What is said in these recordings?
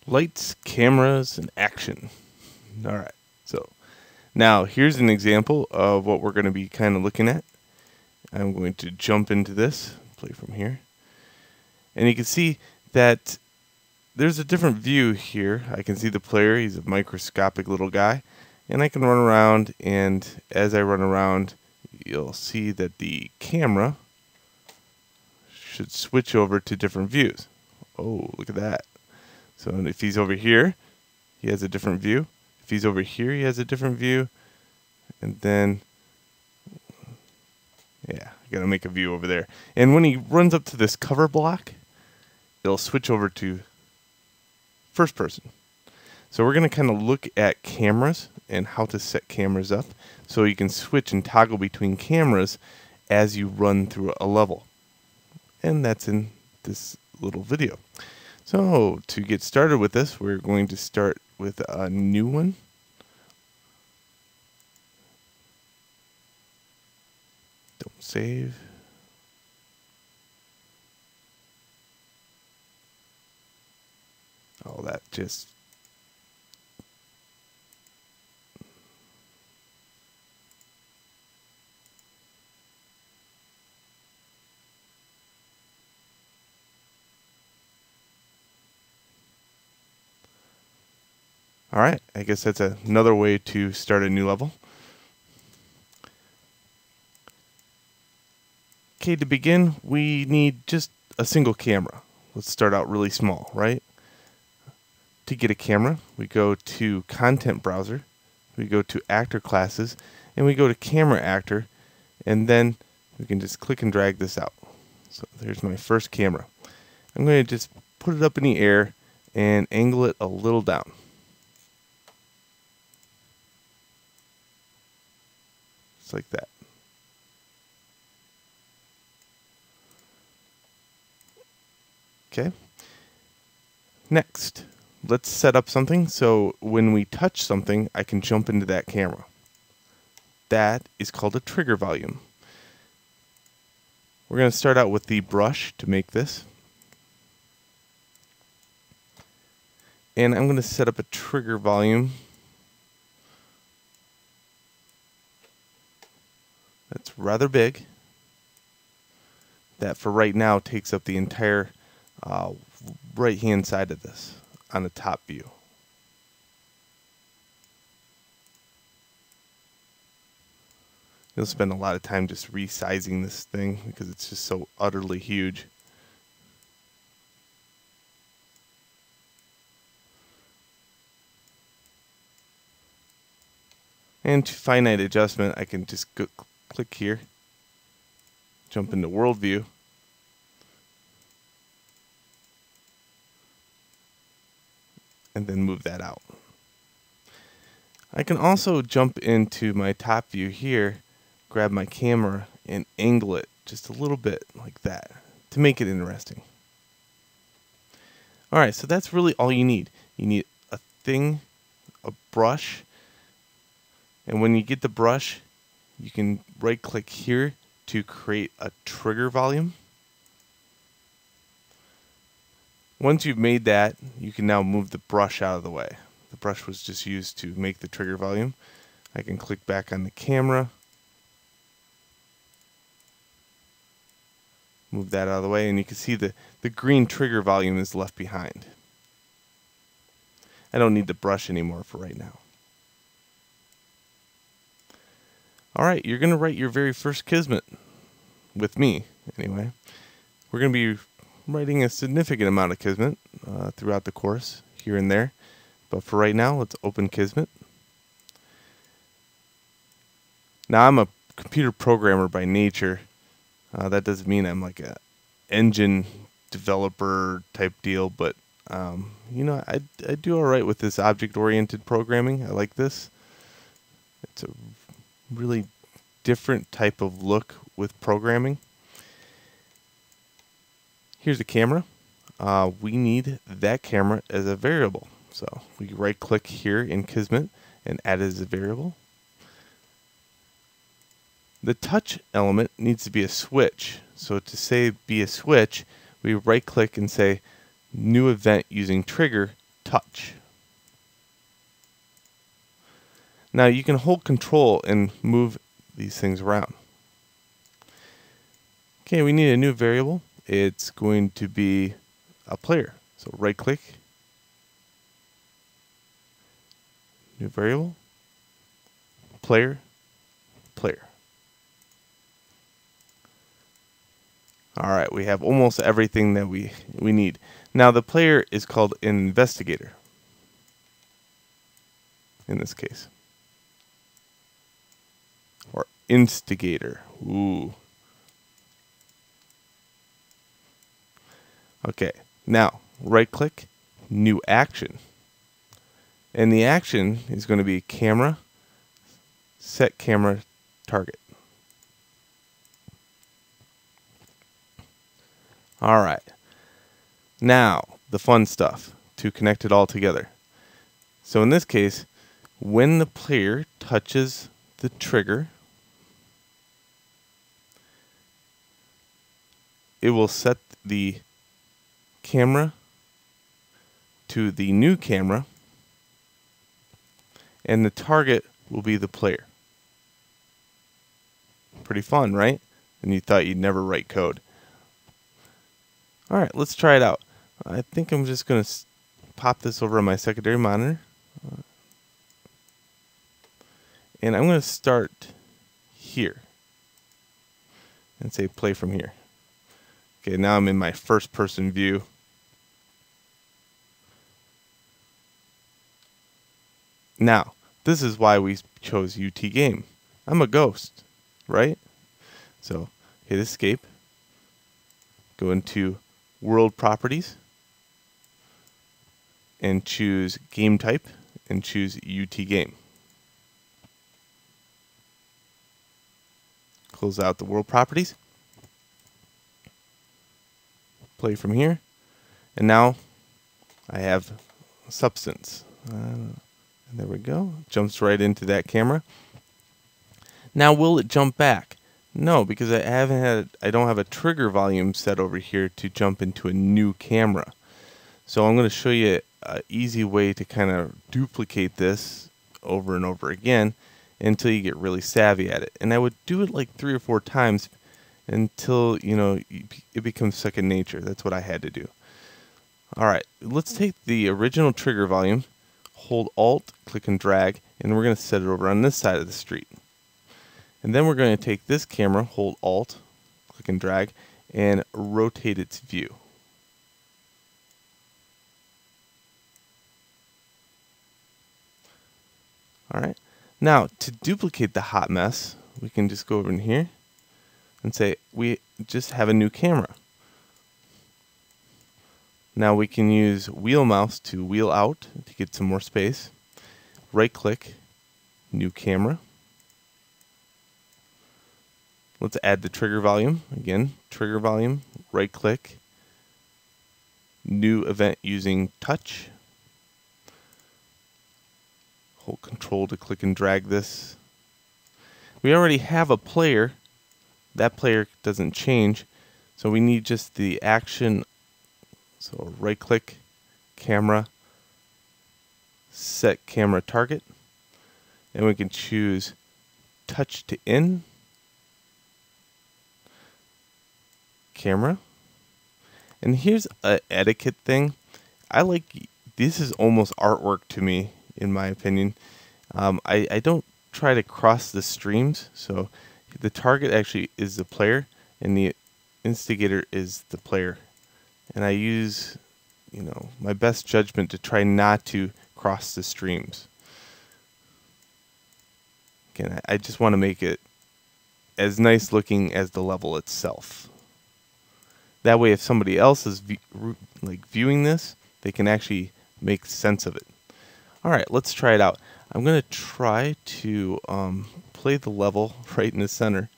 Lights, cameras, and action. All right, so now here's an example of what we're going to be kind of looking at. I'm going to jump into this, play from here. And you can see that there's a different view here. I can see the player, he's a microscopic little guy. And I can run around, and as I run around, you'll see that the camera should switch over to different views. Oh, look at that. So if he's over here, he has a different view. If he's over here, he has a different view. And then, yeah, I gotta make a view over there. And when he runs up to this cover block, it'll switch over to first person. So we're gonna kind of look at cameras and how to set cameras up so you can switch and toggle between cameras as you run through a level. And that's in this little video. So to get started with this, we're going to start with a new one. Don't save. Oh, that just... All right, I guess that's another way to start a new level. Okay, to begin, we need just a single camera. Let's start out really small, right? To get a camera, we go to Content Browser, we go to Actor Classes, and we go to Camera Actor, and then we can just click and drag this out. So there's my first camera. I'm going to just put it up in the air and angle it a little down. Just like that. Okay. Next, let's set up something so when we touch something, I can jump into that camera. That is called a trigger volume. We're going to start out with the brush to make this. And I'm going to set up a trigger volume that's rather big. That for right now takes up the entire right hand side of this on the top view. You'll spend a lot of time just resizing this thing because it's just so utterly huge. And to finite adjustment, I can just click here, jump into world view, and then move that out. I can also jump into my top view here, grab my camera, and angle it just a little bit like that to make it interesting. Alright, so that's really all you need. You need a thing, a brush, and when you get the brush, you can right click here to create a trigger volume. Once you've made that, you can now move the brush out of the way. The brush was just used to make the trigger volume. I can click back on the camera, move that out of the way, and you can see the green trigger volume is left behind. I don't need the brush anymore for right now. Alright, you're going to write your very first Kismet. With me, anyway. We're going to be writing a significant amount of Kismet throughout the course, here and there. But for right now, let's open Kismet. Now, I'm a computer programmer by nature. That doesn't mean I'm like a engine developer type deal, but you know, I do all right with this object-oriented programming. I like this. It's a really different type of look with programming. Here's a camera. We need that camera as a variable. So we right click here in Kismet and add it as a variable. The touch element needs to be a switch. So to say be a switch, we right click and say new event using trigger touch. Now you can hold control and move these things around. Okay, we need a new variable. It's going to be a player. So right click, new variable, player, player. All right, we have almost everything that we need. Now the player is called an investigator in this case. Or instigator. Ooh. Okay, now right click, new action. And the action is going to be camera, set camera target. All right. Now, the fun stuff to connect it all together. So in this case, when the player touches the trigger, it will set the camera to the new camera, and the target will be the player. Pretty fun, right? And you thought you'd never write code. All right, let's try it out. I think I'm just going to pop this over on my secondary monitor. And I'm going to start here and say play from here. Okay, now I'm in my first person view. Now, this is why we chose UT game. I'm a ghost, right? So hit escape, go into world properties, and choose game type, and choose UT game. Close out the world properties. Play from here. And now I have substance. And there we go. Jumps right into that camera. Now will it jump back? No, because I don't have a trigger volume set over here to jump into a new camera. So I'm going to show you an easy way to kind of duplicate this over and over again until you get really savvy at it. And I would do it like 3 or 4 times until, you know, it becomes second nature. That's what I had to do. All right, let's take the original trigger volume, hold Alt, click and drag, and we're going to set it over on this side of the street. And then we're going to take this camera, hold Alt, click and drag, and rotate its view. All right. Now, to duplicate the hot mess, we can just go over in here and say we just have a new camera. Now we can use wheel mouse to wheel out to get some more space. Right click, new camera. Let's add the trigger volume. Again, trigger volume, right click, new event using touch. Hold control to click and drag this. We already have a player. That player doesn't change. So we need just the action. So right click, camera, set camera target. And we can choose touch to in, camera. And here's an etiquette thing. This is almost artwork to me, in my opinion. I don't try to cross the streams, so the target actually is the player and the instigator is the player. And I use, you know, my best judgment to try not to cross the streams. Again, I just want to make it as nice looking as the level itself. That way if somebody else is viewing this, they can actually make sense of it. All right, let's try it out. I'm going to try to play the level right in the center.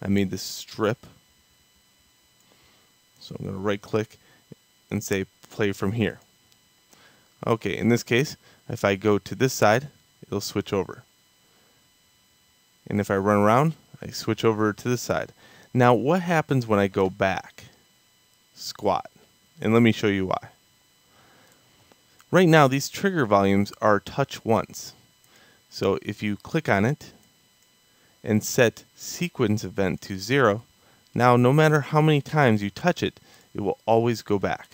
I made this strip. So I'm going to right click and say play from here. Okay, in this case, if I go to this side, it'll switch over. And if I run around, I switch over to this side. Now what happens when I go back? Squat. And let me show you why. right now these trigger volumes are touch once. So if you click on it and set sequence event to 0, now no matter how many times you touch it, it will always go back.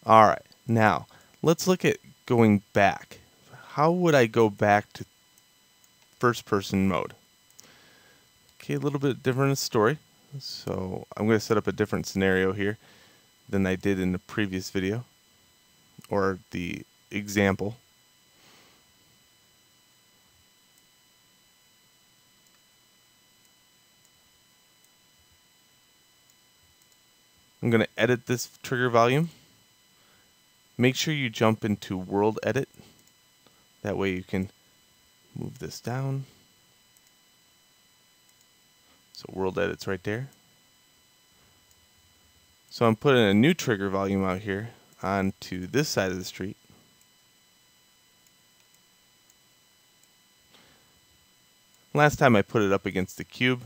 Alright, now let's look at going back. How would I go back to first person mode? Okay, a little bit different story. So I'm going to set up a different scenario here than I did in the previous video, or the example. I'm going to edit this trigger volume. Make sure you jump into World Edit. That way you can move this down. So World Edit's right there. So I'm putting a new trigger volume out here onto this side of the street. Last time I put it up against the cube.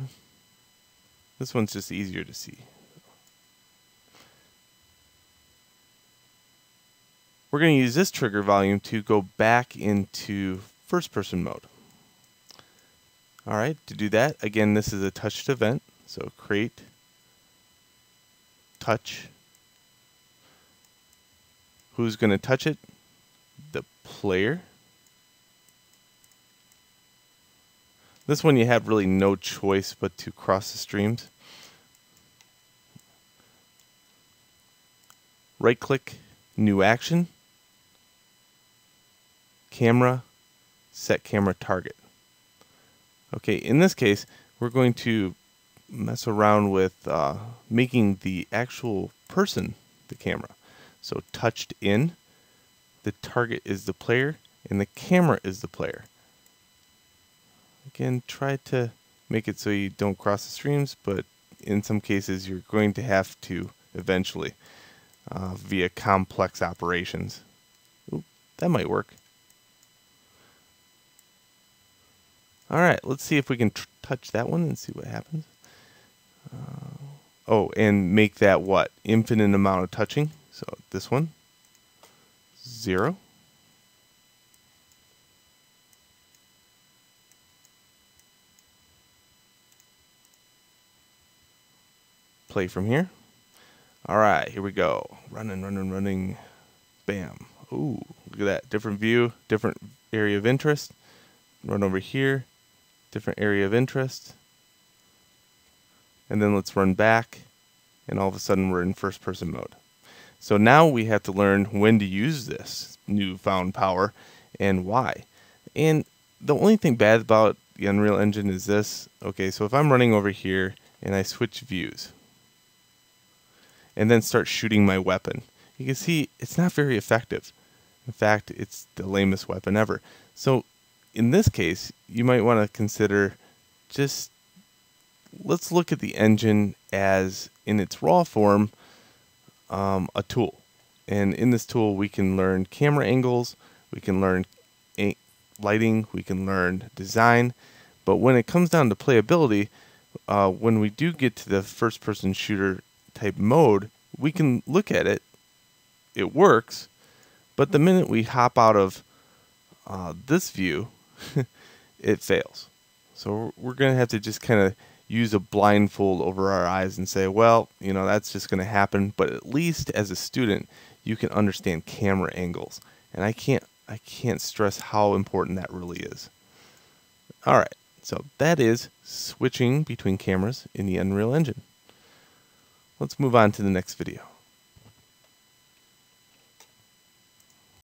This one's just easier to see. We're going to use this trigger volume to go back into first person mode. Alright, to do that, again, this is a touched event. So create, touch. Who's going to touch it? The player. This one you have really no choice but to cross the streams. Right click, new action. Camera, set camera target. Okay, in this case, we're going to mess around with making the actual person the camera. So touched in, the target is the player, and the camera is the player. Again, try to make it so you don't cross the streams, but in some cases you're going to have to eventually via complex operations. Oop, that might work. Alright, let's see if we can touch that one and see what happens. Oh, and make that what? Infinite amount of touching. So this one, 0. Play from here. Alright, here we go. Running. Bam. Ooh, look at that. Different view, different area of interest. Run over here. Different area of interest, and then let's run back, and all of a sudden we're in first person mode. So now we have to learn when to use this newfound power and why. And the only thing bad about the Unreal Engine is this. Okay, so if I'm running over here and I switch views and then start shooting my weapon, you can see it's not very effective. In fact, it's the lamest weapon ever. So in this case, you might want to consider just, let's look at the engine as, in its raw form, a tool. And in this tool, we can learn camera angles, we can learn lighting, we can learn design. But when it comes down to playability, when we do get to the first-person shooter type mode, we can look at it, it works, but the minute we hop out of this view, it fails. So we're going to have to just kind of use a blindfold over our eyes and say, well, you know, that's just going to happen. But at least as a student, you can understand camera angles. And I can't stress how important that really is. All right, so that is switching between cameras in the Unreal Engine. Let's move on to the next video.